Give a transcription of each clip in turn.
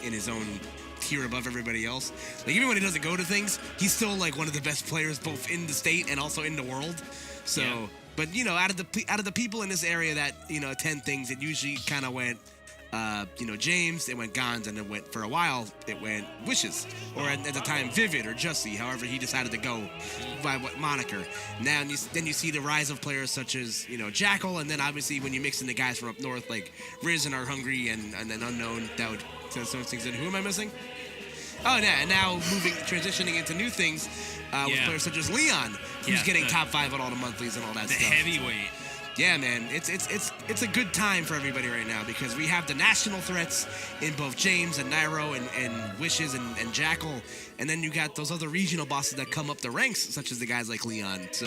in his own tier above everybody else. Like, even when he doesn't go to things, he's still like one of the best players both in the state and also in the world. So, yeah. But you know, out of the people in this area that, you know, attend things, it usually kind of went, you know, James, it went Gons, and it went, for a while, it went Wishes, or at the time, Vivid or Jussie, however he decided to go by what moniker. Now, then you see the rise of players such as, you know, Jackal, and then obviously when you mix in the guys from up north like Riz and Are Hungry and then Unknown, that would throw some things in. Who am I missing? Oh, yeah, and now transitioning into new things with players such as Leon, who's getting top 5 on all the monthlies and all that stuff. The heavyweight. Yeah, man, it's a good time for everybody right now because we have the national threats in both James and Nairo and Wishes and Jackal, and then you got those other regional bosses that come up the ranks, such as the guys like Leon. So,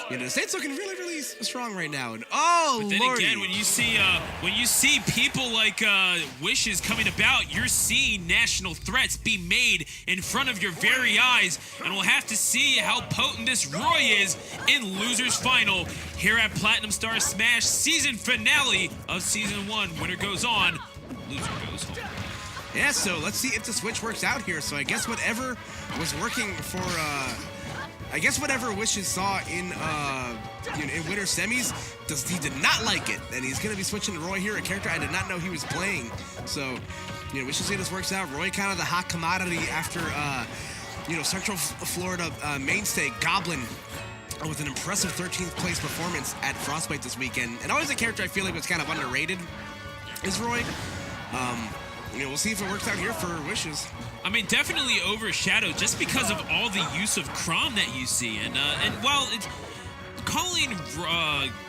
you know, the state's looking really, really strong right now. And but then Lordy. again, when you see people like Wishes coming about, you're seeing national threats be made in front of your very eyes, and we'll have to see how potent this Roy is in Losers Final here at Platinum Star Smash season finale of season 1. Winner goes on, loser goes home. Yeah, so let's see if the switch works out here. So I guess whatever was working for, I guess whatever Wishes saw in winter semis, he did not like it, and he's gonna be switching to Roy here, a character I did not know he was playing. So, you know, we should see this works out. Roy kind of the hot commodity after, you know, Central Florida mainstay Goblin with an impressive 13th place performance at Frostbite this weekend, and always a character I feel like was kind of underrated is Roy. You know, we'll see if it works out here for Wishes. I mean, definitely overshadowed just because of all the use of Chrom that you see. And while calling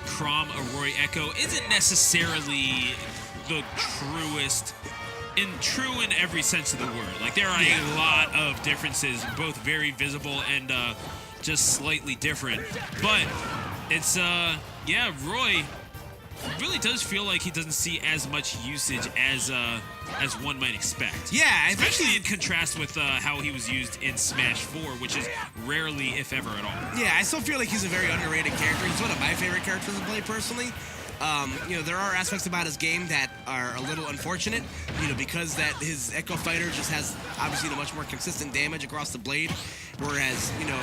Chrom a Roy Echo isn't necessarily the truest, true in every sense of the word. Like, there are a lot of differences, both very visible and just slightly different. But it's, Roy really does feel like he doesn't see as much usage as one might expect. Yeah, especially in contrast with how he was used in Smash 4, which is rarely, if ever at all. Yeah, I still feel like he's a very underrated character. He's one of my favorite characters to play personally. You know, there are aspects about his game that are a little unfortunate, you know, because that his Echo Fighter just has obviously the much more consistent damage across the blade, whereas, you know,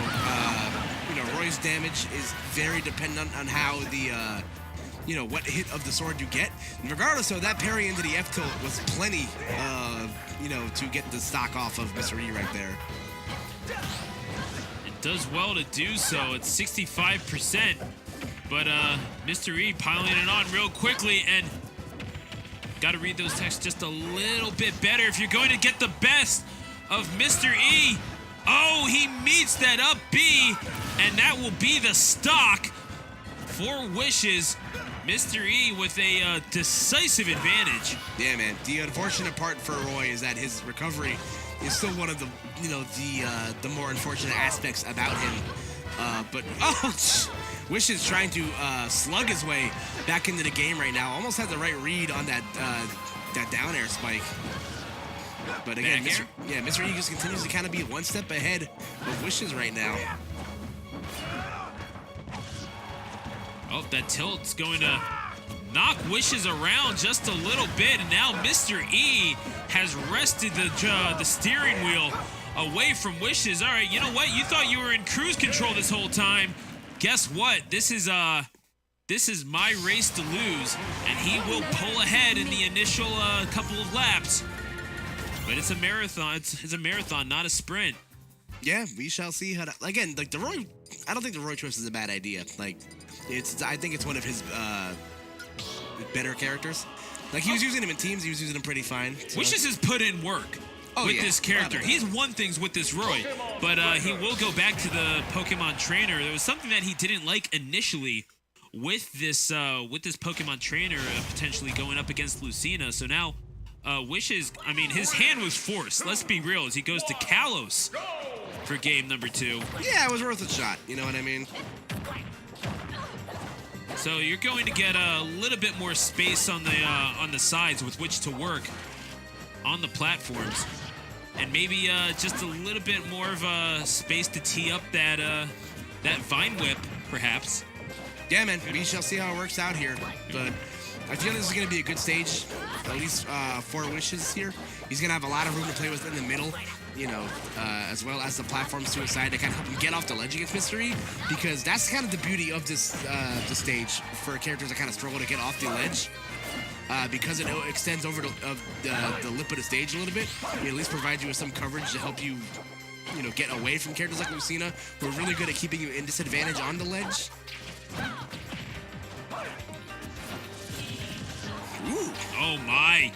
Roy's damage is very dependent on how the you know, what hit of the sword you get. And regardless of that, parry into the F-tilt was plenty, you know, to get the stock off of Mr. E right there. It does well to do so. It's 65%. But Mr. E piling it on real quickly, and got to read those texts just a little bit better if you're going to get the best of Mr. E. Oh, he meets that up B, and that will be the stock for Wishes. Mr. E with a decisive advantage. Yeah, man. The unfortunate part for Roy is that his recovery is still one of the, you know, the more unfortunate aspects about him. But Wishes trying to slug his way back into the game right now. Almost had the right read on that down air spike. But again, Mr. E just continues to kind of be one step ahead of Wishes right now. Oh, that tilt's going to knock Wishes around just a little bit, and now Mr. E has wrested the steering wheel away from Wishes. All right, you know what? You thought you were in cruise control this whole time. Guess what? This is my race to lose, and he will pull ahead in the initial couple of laps. But it's a marathon. It's a marathon, not a sprint. Yeah, we shall see how. Again, like the Roy, I don't think the Roy choice is a bad idea. Like, I think it's one of his better characters. Like, he was using him in teams. He was using him pretty fine. So. Wishes has put in work with this character. He's won things with this Roy, but he will go back to the Pokemon trainer. There was something that he didn't like initially with this Pokemon trainer potentially going up against Lucina. So now Wishes, I mean, his hand was forced. Let's be real, as he goes to Kalos for game number 2. Yeah, it was worth a shot. You know what I mean? So you're going to get a little bit more space on the sides with which to work on the platforms, and maybe just a little bit more of a space to tee up that Vine Whip, perhaps. Yeah, man. We shall see how it works out here, but I feel this is going to be a good stage at least 4 wishes here. He's going to have a lot of room to play with in the middle, you know, as well as the platforms to his side to kind of help him get off the ledge against Mr. E, because that's kind of the beauty of this stage for characters that kind of struggle to get off the ledge. Because it extends over the lip of the stage a little bit, it at least provides you with some coverage to help you, you know, get away from characters like Lucina, who are really good at keeping you in disadvantage on the ledge. Ooh. Oh my.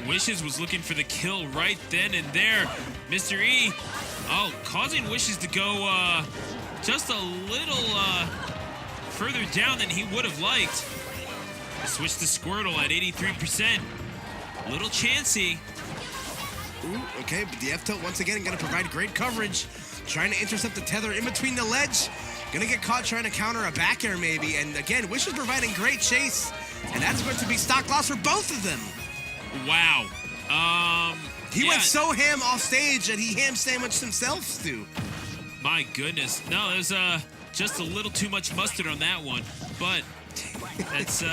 Wishes was looking for the kill right then and there. Mr. E, causing Wishes to go just a little further down than he would have liked. Switch to Squirtle at 83%. Little chancy. Ooh, okay, but the F-tilt once again going to provide great coverage. Trying to intercept the tether in between the ledge. Going to get caught trying to counter a back air maybe. And again, Wish is providing great chase. And that's going to be stock loss for both of them. Wow. He went so ham off stage that he ham sandwiched himself, too. My goodness. No, there's just a little too much mustard on that one. But that's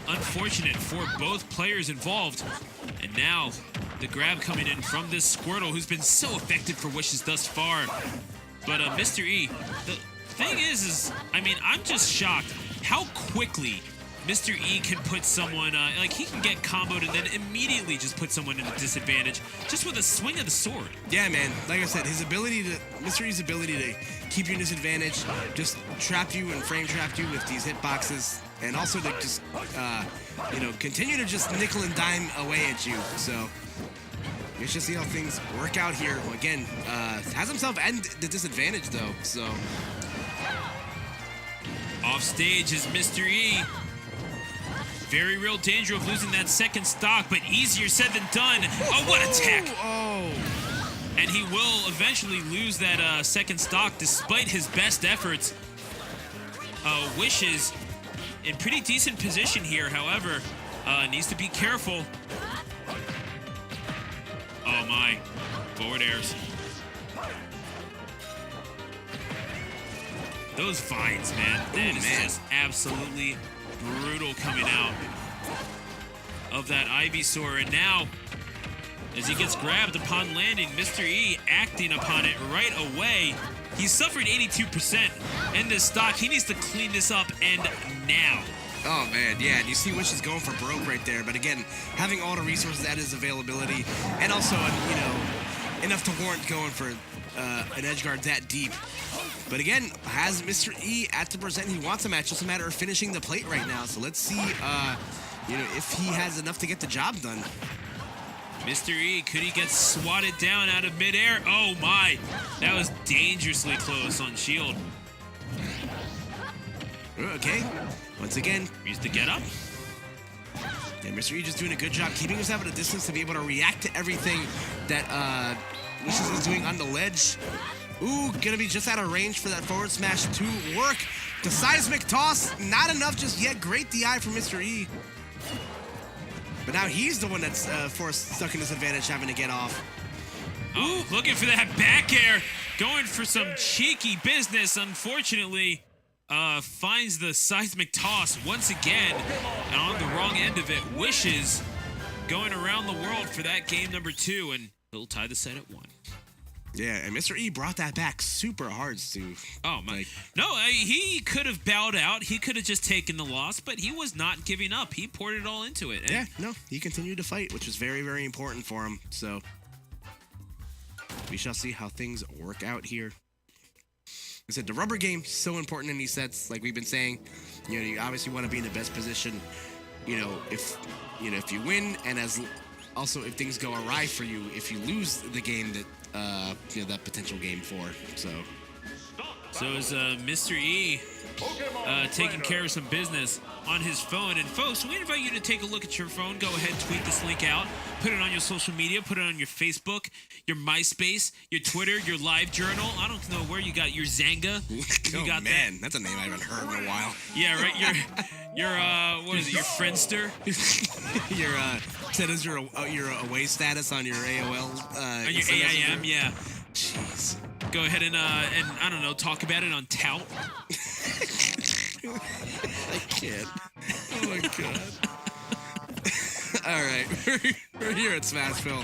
unfortunate for both players involved. And now the grab coming in from this Squirtle, who's been so effective for Wishes thus far. But Mr. E, the thing is I mean, I'm just shocked how quickly Mr. E can put someone, like he can get comboed and then immediately just put someone in a disadvantage just with a swing of the sword. Yeah, man. Like I said, Mr. E's ability to keep you in disadvantage, just trap you and frame trap you with these hitboxes, and also to just, you know, continue to just nickel and dime away at you. So let's just see how things work out here. Again, has himself at the disadvantage though. So off stage is Mr. E. Very real danger of losing that second stock, but easier said than done. Oh, what a tech! Oh. And he will eventually lose that second stock despite his best efforts. Wishes in pretty decent position here, however, needs to be careful. Oh my, forward airs. Those vines, man, that is just absolutely brutal coming out of that Ivysaur. And now, as he gets grabbed upon landing, Mr. E acting upon it right away. He's suffered 82% in this stock. He needs to clean this up, and now. Oh, man, yeah, and you see Wish is going for broke right there. But again, having all the resources at his availability, and also, you know, enough to warrant going for an edge guard that deep. But again, has Mr. E at the percent he wants a match. Just a matter of finishing the plate right now. So let's see, you know, if he has enough to get the job done. Mr. E, could he get swatted down out of midair? Oh my, that was dangerously close on shield. Okay, once again, used to get up. And Mr. E just doing a good job keeping himself at a distance to be able to react to everything that Wishes is doing on the ledge. Ooh, gonna be just out of range for that forward smash to work. The seismic toss, not enough just yet. Great DI from Mr. E. But now he's the one that's stuck in disadvantage, having to get off. Oh, looking for that back air. Going for some cheeky business, unfortunately. Finds the seismic toss once again. And on the wrong end of it, Wishes going around the world for that game number 2. And he'll tie the set at 1. Yeah, and Mr. E brought that back super hard, Stu. Oh, my. No, he could have bowed out. He could have just taken the loss, but he was not giving up. He poured it all into it. Yeah, no, he continued to fight, which was very, very important for him. So we shall see how things work out here. I said the rubber game is so important in these sets, like we've been saying. You know, you obviously want to be in the best position. You know, if you win, and also if things go awry for you, if you lose the game that you know, that potential game for. So is Mr. E taking care of some business on his phone. And folks, we invite you to take a look at your phone. Go ahead, tweet this link out, put it on your social media, put it on your Facebook, your MySpace, your Twitter, your Live Journal. I don't know where you got your Zanga. You got man, that's a name I haven't heard in a while. Yeah, right. Your what is it? Your Friendster. That is your away status on your AOL. On your AIM, yeah. Jeez. Go ahead and I don't know, talk about it on Tout. I can't. Oh my god. All right, we're here at Smashville.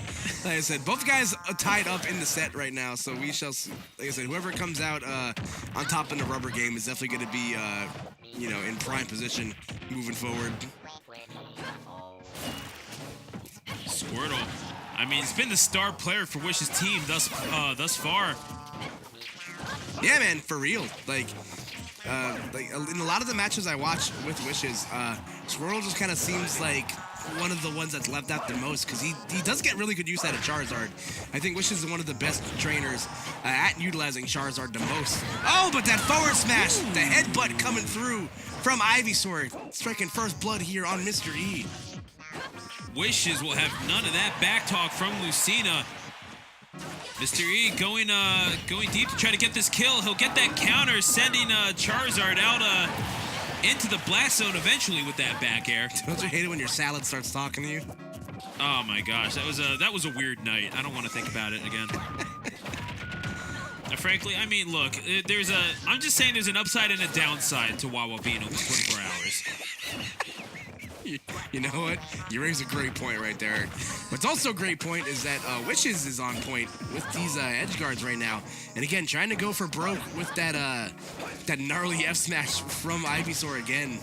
Like I said, both guys are tied up in the set right now, so we shall see. Like I said, whoever comes out on top in the rubber game is definitely going to be, in prime position moving forward. Squirtle. I mean, he's been the star player for Wish's team thus far. Yeah, man, for real. Like in a lot of the matches I watch with Wishes, Squirtle just kind of seems like one of the ones that's left out the most because he does get really good use out of Charizard. I think Wishes is one of the best trainers at utilizing Charizard the most. Oh, but that forward smash, the headbutt coming through from Ivysaur, striking first blood here on Mr. E. Wishes will have none of that back talk from Lucina. Mr. E going deep to try to get this kill. He'll get that counter, sending Charizard out into the blast zone eventually with that back air. Don't you hate it when your salad starts talking to you? Oh my gosh, that was a weird night. I don't want to think about it again. Frankly, I mean, look, I'm just saying there's an upside and a downside to Wawa being open 24 hours. You know what? You raise a great point right there. What's also a great point is that Wishes is on point with these edge guards right now. And again, trying to go for broke with that gnarly F smash from Ivysaur again.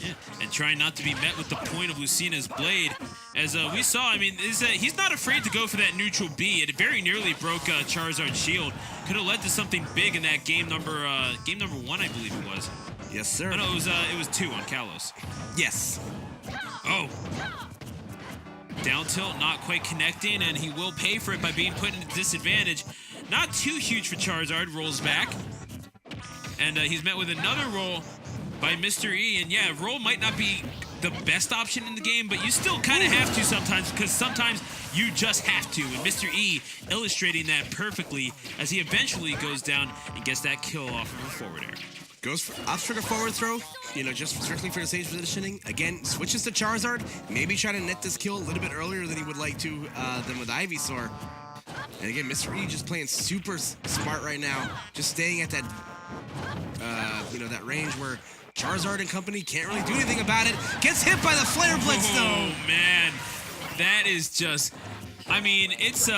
Yeah, and trying not to be met with the point of Lucina's blade. As we saw, I mean, he's not afraid to go for that neutral B. It very nearly broke Charizard's shield. Could have led to something big in that game number 1, I believe it was. Yes, sir. Oh, no, it was 2 on Kalos. Yes. Oh. Down tilt, not quite connecting, and he will pay for it by being put into disadvantage. Not too huge for Charizard, rolls back. And he's met with another roll by Mr. E. And yeah, roll might not be the best option in the game, but you still kind of have to sometimes, because sometimes you just have to. And Mr. E illustrating that perfectly as he eventually goes down and gets that kill off of a forward air. Goes for off trigger forward throw, just strictly for the stage positioning. Again, switches to Charizard. Maybe try to net this kill a little bit earlier than he would like to than with Ivysaur. And again, Mr. E just playing super smart right now. Just staying at that, that range where Charizard and company can't really do anything about it. Gets hit by the Flare Blitz, though. Oh, man. That is just... I mean, it's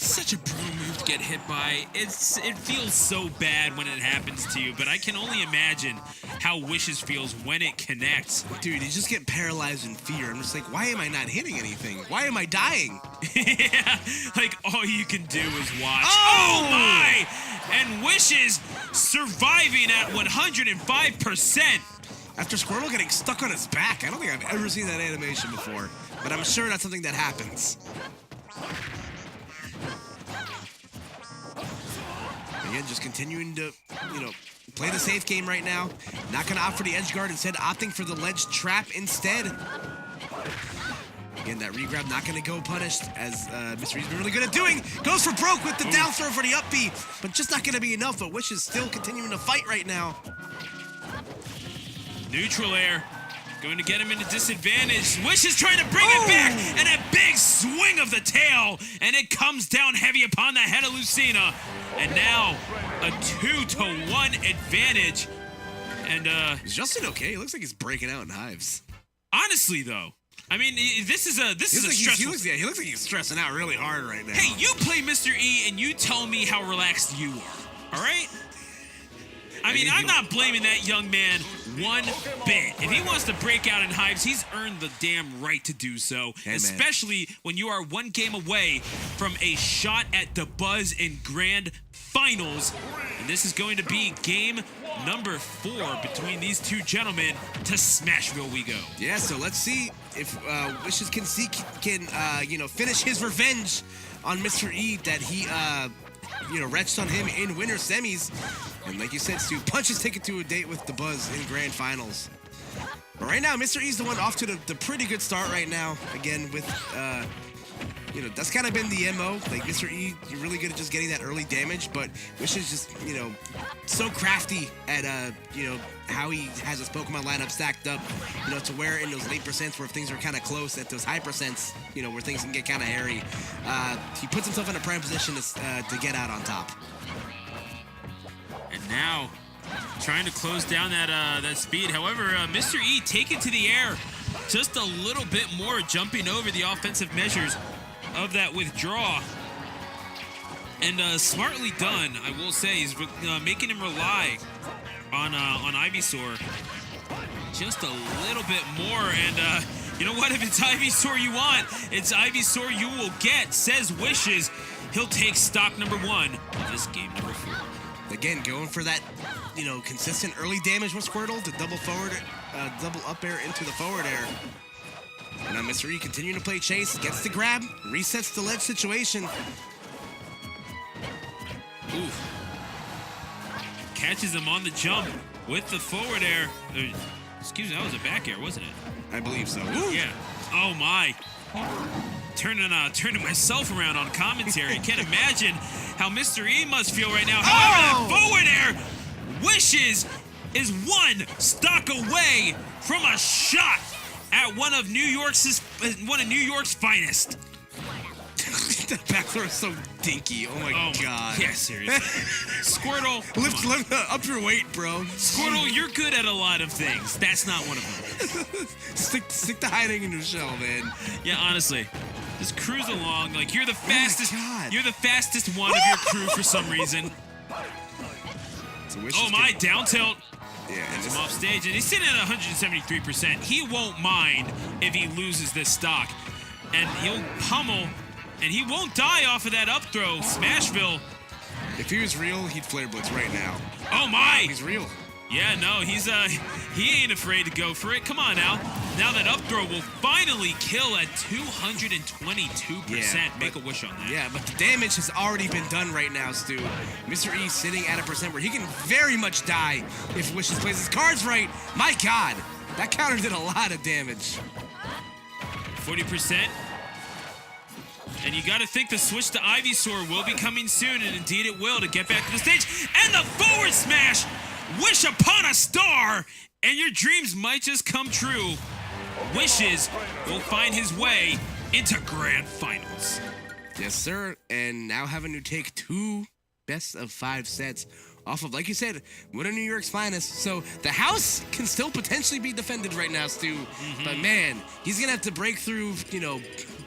such a brutal move to get hit by. It feels so bad when it happens to you, but I can only imagine how Wishes feels when it connects. Dude, you just get paralyzed in fear. I'm just like, why am I not hitting anything? Why am I dying? Yeah, like all you can do is watch. Oh my! And Wishes surviving at 105%. After Squirtle getting stuck on his back. I don't think I've ever seen that animation before, but I'm sure that's something that happens. Again, just continuing to, play the safe game right now. Not going to opt for the edge guard, instead opting for the ledge trap instead. Again, that regrab not going to go punished, as Mr. E's been really good at doing. Goes for broke with the down throw for the up B, but just not going to be enough. But Wish is still continuing to fight right now. Neutral air. Going to get him into disadvantage. Wish is trying to bring it back, and a big swing of the tail, and it comes down heavy upon the head of Lucina. And now, a 2-1 advantage. And, is Justin okay? It looks like he's breaking out in hives. Honestly, though, I mean, this is a stressful... He looks like he's stressing out really hard right now. Hey, you play Mr. E, and you tell me how relaxed you are, all right? I mean, I'm not blaming that young man one bit. If he wants to break out in hives, he's earned the damn right to do so, especially when you are one game away from a shot at the Buzz in Grand Finals. And this is going to be game number 4 between these two gentlemen. To Smashville we go. Yeah, so let's see if Wishes can finish his revenge on Mr. E that he retched on him in winter semis. And like you said, Stu, punch his ticket to a date with the Buzz in grand finals. But right now, Mr. E's the one off to the pretty good start right now. Again, with, that's kind of been the MO. Like, Mr. E, you're really good at just getting that early damage, but Wish is just, so crafty at, how he has his Pokemon lineup stacked up, to where in those late percents where things are kind of close, at those high percents, where things can get kind of hairy, he puts himself in a prime position to get out on top. And now, trying to close down that speed. However, Mr. E taken to the air just a little bit more, jumping over the offensive measures of that withdraw. And smartly done, I will say. He's making him rely on Ivysaur just a little bit more. And you know what? If it's Ivysaur you want, it's Ivysaur you will get, says Wishes. He'll take stock number 1 of this game number 4. Again, going for that, consistent early damage with Squirtle to double up air into the forward air. And now Mr. E continuing to play chase, gets the grab, resets the ledge situation. Oof. Catches him on the jump with the forward air. Excuse me, that was a back air, wasn't it? I believe so. Ooh. Yeah. Oh my. Turning myself around on commentary. Can't imagine how Mr. E must feel right now. However, that forward air, Wishes is 1 stock away from a shot at one of New York's finest. That back throw is so dinky. Oh my god. Yeah, seriously. Squirtle, lift up your weight, bro. Squirtle, you're good at a lot of things. That's not one of them. stick to hiding in your shell, man. Yeah, honestly. Just cruise along. Like you're the fastest. You're the fastest one of your crew for some reason. Oh my, down tilt. Yeah, and him off stage, and he's sitting at 173%. He won't mind if he loses this stock, and he'll pummel, and he won't die off of that up throw. Smashville. If he was real, he'd Flare Blitz right now. Oh my! He's real. Yeah, no, he ain't afraid to go for it. Come on now. Now that up throw will finally kill at 222%. Yeah, Make a wish on that. Yeah, but the damage has already been done right now, Stu. Mr. E sitting at a percent where he can very much die if Wishes plays his cards right. My God, that counter did a lot of damage. 40%. And you got to think the switch to Ivysaur will be coming soon, and indeed it will, to get back to the stage. And the forward smash! Wish upon a star, and your dreams might just come true. Wishes will find his way into grand finals. Yes, sir. And now having to take 2 best of 5 sets off of, like you said, one of New York's finest. So the house can still potentially be defended right now, Stu. Mm-hmm. But man, he's going to have to break through,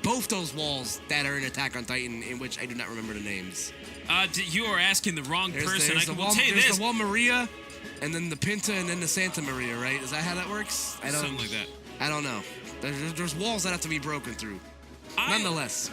both those walls that are in Attack on Titan, in which I do not remember the names. You are asking the wrong person. I will tell you this. There's the Wall Maria, and then the Pinta, and then the Santa Maria, right? Is that how that works? Something like that. I don't know. There's walls that have to be broken through. Nonetheless.